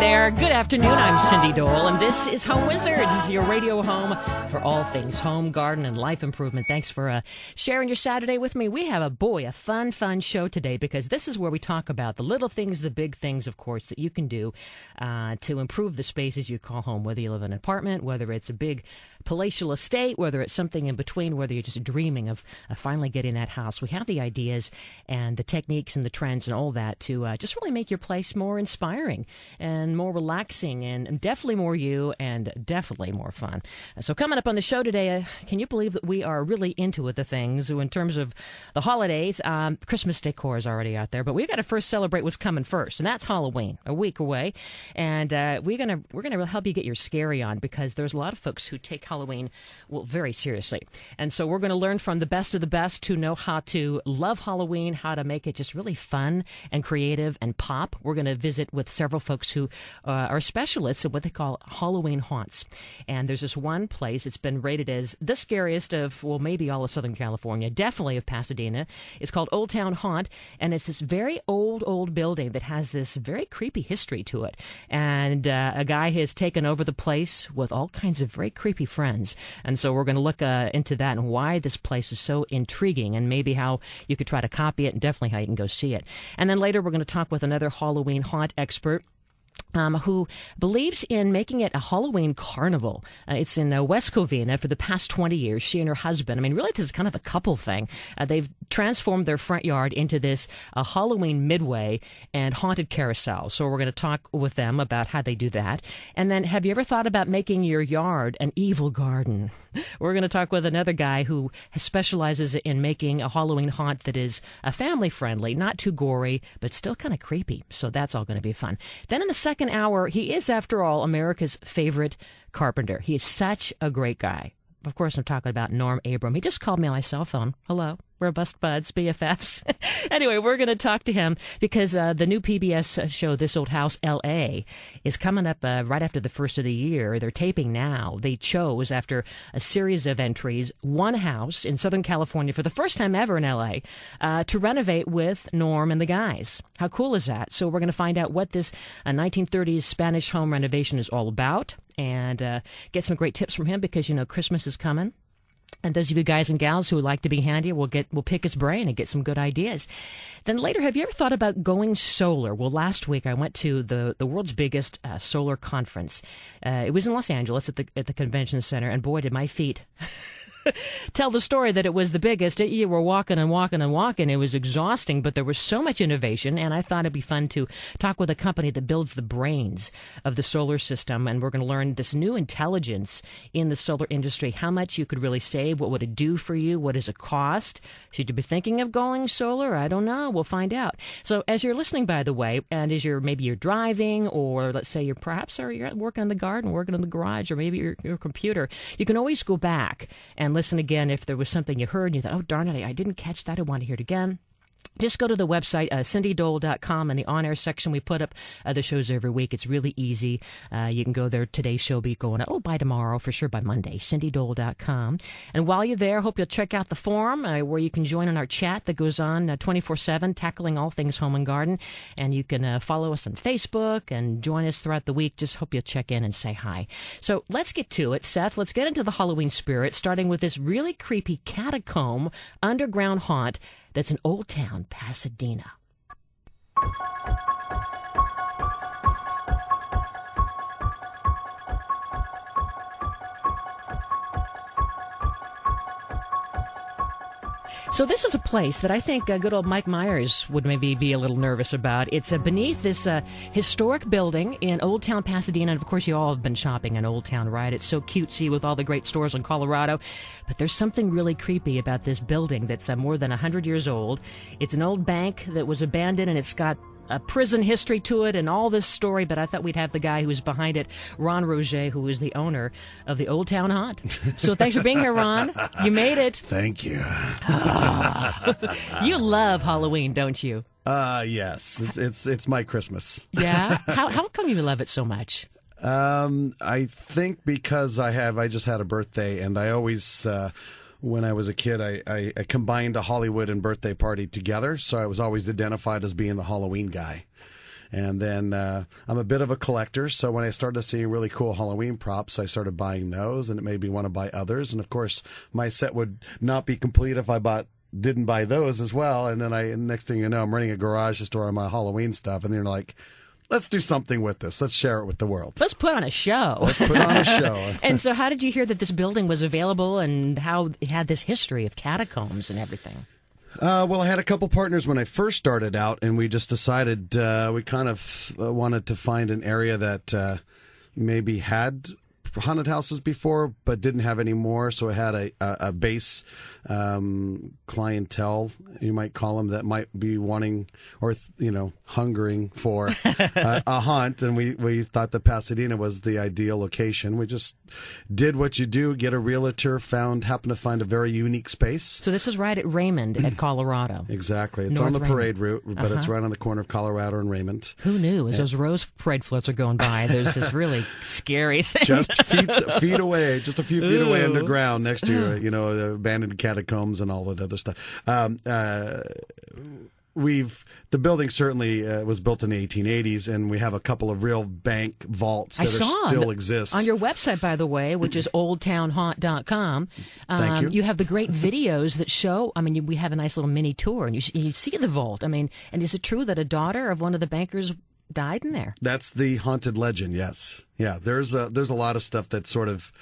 there. Good afternoon. I'm Cindy Dole, and this is Home Wizards, your radio home for all things home, garden, and life improvement. Thanks for sharing your Saturday with me. We have a fun show today because this is where we talk about the little things, the big things, of course, that you can do to improve the spaces you call home, whether you live in an apartment, whether it's a big palatial estate, whether it's something in between, whether you're just dreaming of finally getting that house. We have the ideas and the techniques and the trends and all that to just really make your place more inspiring and more relaxing and definitely more you and definitely more fun. So coming up on the show today, can you believe that we are really into it, the things in terms of the holidays? Christmas decor is already out there, but we've got to first celebrate what's coming first, and that's Halloween, a week away. And we're gonna help you get your scary on because there's a lot of folks who take Halloween very seriously. And so we're going to learn from the best of the best who know how to love Halloween, how to make it just really fun and creative and pop. We're going to visit with several folks who are specialists in what they call Halloween haunts. And there's this one place, it's been rated as the scariest of, well, maybe all of Southern California, definitely of Pasadena. It's called Old Town Haunt, and it's this very old building that has this very creepy history to it. And a guy has taken over the place with all kinds of very creepy friends. And so we're going to look into that and why this place is so intriguing and maybe how you could try to copy it and definitely how you can go see it. And then later we're going to talk with another Halloween haunt expert who believes in making it a Halloween carnival. It's in West Covina for the past 20 years. She and her husband, I mean, really, this is kind of a couple thing. They've transformed their front yard into this Halloween midway and haunted carousel. So we're going to talk with them about how they do that. And then, have you ever thought about making your yard an evil garden? We're going to talk with another guy who specializes in making a Halloween haunt that is family-friendly, not too gory, but still kind of creepy. So that's all going to be fun. Then in the second hour, he is, after all, America's favorite carpenter. He is such a great guy. Of course, I'm talking about Norm Abram. He just called me on my cell phone. Hello. We're best buds, BFFs. Anyway, we're going to talk to him because the new PBS show, This Old House, L.A., is coming up right after the first of the year. They're taping now. They chose, after a series of entries, one house in Southern California for the first time ever in L.A. To renovate with Norm and the guys. How cool is that? So we're going to find out what this 1930s Spanish home renovation is all about and get some great tips from him because, you know, Christmas is coming. And those of you guys and gals who would like to be handy, we'll pick his brain and get some good ideas. Then later, have you ever thought about going solar? Well, last week I went to the world's biggest solar conference. It was in Los Angeles at the convention center, and boy, did my feet tell the story that it was the biggest. You were walking and walking and walking. It was exhausting, but there was so much innovation, and I thought it'd be fun to talk with a company that builds the brains of the solar system, and we're going to learn this new intelligence in the solar industry, how much you could really save, what would it do for you, what does it cost? Should you be thinking of going solar? I don't know. We'll find out. So as you're listening, by the way, and as maybe you're driving, or let's say you're working in the garden, working in the garage, or maybe your computer, you can always go back and listen again if there was something you heard and you thought, oh, darn it, I didn't catch that. I want to hear it again. Just go to the website, cindydole.com, and the on-air section. We put up the shows every week. It's really easy. You can go there. Today's show will be going out, by tomorrow, for sure by Monday, cindydole.com. And while you're there, I hope you'll check out the forum where you can join in our chat that goes on 24/7, tackling all things home and garden. And you can follow us on Facebook and join us throughout the week. Just hope you'll check in and say hi. So let's get to it, Seth. Let's get into the Halloween spirit, starting with this really creepy catacomb underground haunt that's in Old Town, Pasadena. So this is a place that I think good old Mike Myers would maybe be a little nervous about. It's beneath this historic building in Old Town, Pasadena. And of course, you all have been shopping in Old Town, right? It's so cutesy with all the great stores in Colorado. But there's something really creepy about this building that's more than 100 years old. It's an old bank that was abandoned, and it's got a prison history to it and all this story, but I thought we'd have the guy who was behind it, Ron Rogge, who is the owner of the Old Town Haunt. So thanks for being here, Ron. You made it. Thank you. You love Halloween, don't you? Yes. It's my Christmas. Yeah? How come you love it so much? I think because I just had a birthday, and I always when I was a kid, I combined a Hollywood and birthday party together, so I was always identified as being the Halloween guy. And then I'm a bit of a collector, so when I started seeing really cool Halloween props, I started buying those, and it made me want to buy others. And of course, my set would not be complete if I didn't buy those as well. And then next thing you know, I'm running a garage to store my Halloween stuff, and they're like, let's do something with this. Let's share it with the world. Let's put on a show. Let's put on a show. And so how did you hear that this building was available and how it had this history of catacombs and everything? Well, I had a couple partners when I first started out, and we just decided we kind of wanted to find an area that maybe had haunted houses before but didn't have any more, so it had a base clientele, you might call them, that might be wanting or hungering for a haunt, and we thought that Pasadena was the ideal location. We just did what you do, get a realtor, happened to find a very unique space. So this is right at Raymond at Colorado. Exactly. It's North on the Raymond. parade route, but it's right on the corner of Colorado and Raymond. Who knew? As those rose parade floats are going by, there's this really scary thing. Just feet away, just a few feet away underground, next to the abandoned catacombs and all that other stuff. The building certainly was built in the 1880s, and we have a couple of real bank vaults that still exist. On your website, by the way, which is oldtownhaunt.com, Thank you. You have the great videos that show, we have a nice little mini tour, and you see the vault. And is it true that a daughter of one of the bankers died in there? That's the haunted legend, yes. Yeah, there's a lot of stuff that sort of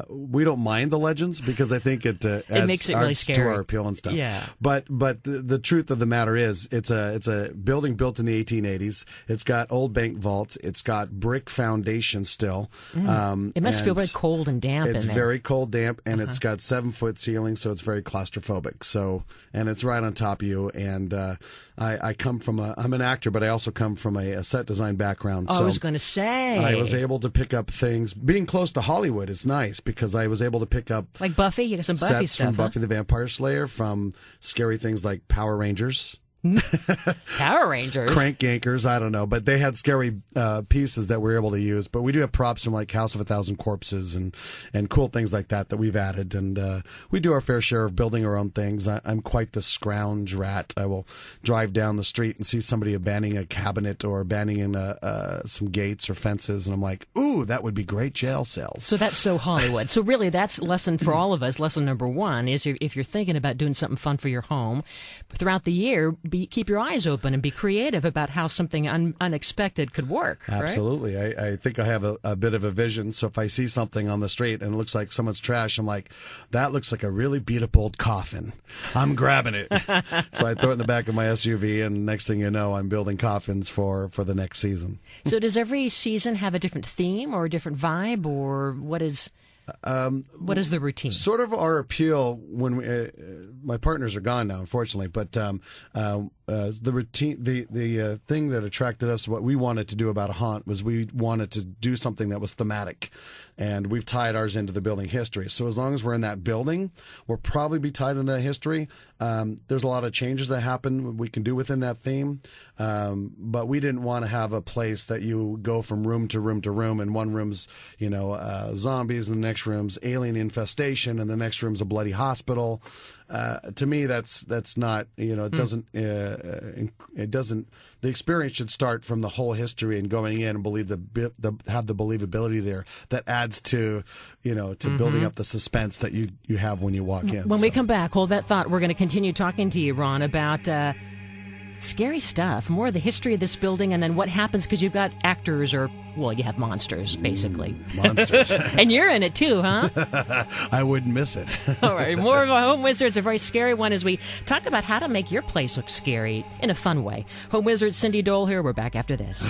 we don't mind the legends because I think it adds makes it really scary to our appeal and stuff. Yeah. But the truth of the matter is, it's a building built in the 1880s. It's got old bank vaults. It's got brick foundation still. It must feel very cold and damp in there. It's very cold, damp, and it's got 7-foot ceilings, so it's very claustrophobic. So, and it's right on top of you. And I come from I'm an actor, but I also come from a set design background. Oh, so I was going to say. I was able to pick up things. Being close to Hollywood is nice because I was able to pick up like Buffy. You got some Buffy sets stuff from Buffy the Vampire Slayer, from scary things like Power Rangers. Power Rangers, crank yankers, I don't know, but they had scary pieces that we were able to use. But we do have props from like House of a Thousand Corpses and cool things like that we've added, and we do our fair share of building our own things. I'm quite the scrounge rat. I will drive down the street and see somebody abandoning a cabinet or abandoning some gates or fences, and I'm like, ooh, that would be great jail cells. So that's so Hollywood. So really, that's lesson for all of us. Lesson number one is if you're thinking about doing something fun for your home throughout the year, keep your eyes open and be creative about how something unexpected could work. Absolutely. Right? I think I have a bit of a vision. So if I see something on the street and it looks like someone's trash, I'm like, that looks like a really beat up old coffin. I'm grabbing it. So I throw it in the back of my SUV, and next thing you know, I'm building coffins for the next season. So does every season have a different theme or a different vibe, or what is the routine? Sort of our appeal when my partners are gone now, unfortunately, but the routine, the thing that attracted us, what we wanted to do about a haunt, was we wanted to do something that was thematic, and we've tied ours into the building history. So as long as we're in that building, we'll probably be tied into that history. There's a lot of changes that happen we can do within that theme, but we didn't want to have a place that you go from room to room to room, and one room's zombies, and the next room's alien infestation, and the next room's a bloody hospital. To me, that's not, it doesn't. It doesn't. The experience should start from the whole history and going in and have the believability there that adds to building up the suspense that you have when you walk in. When we come back, hold that thought. We're going to continue talking to you, Ron, about scary stuff, more of the history of this building, and then what happens because you've got actors, or you have monsters, basically. Monsters. And you're in it too, huh? I wouldn't miss it. All right, more of our Home Wizards, a very scary one, as we talk about how to make your place look scary in a fun way. Home Wizard Cindy Dole here. We're back after this.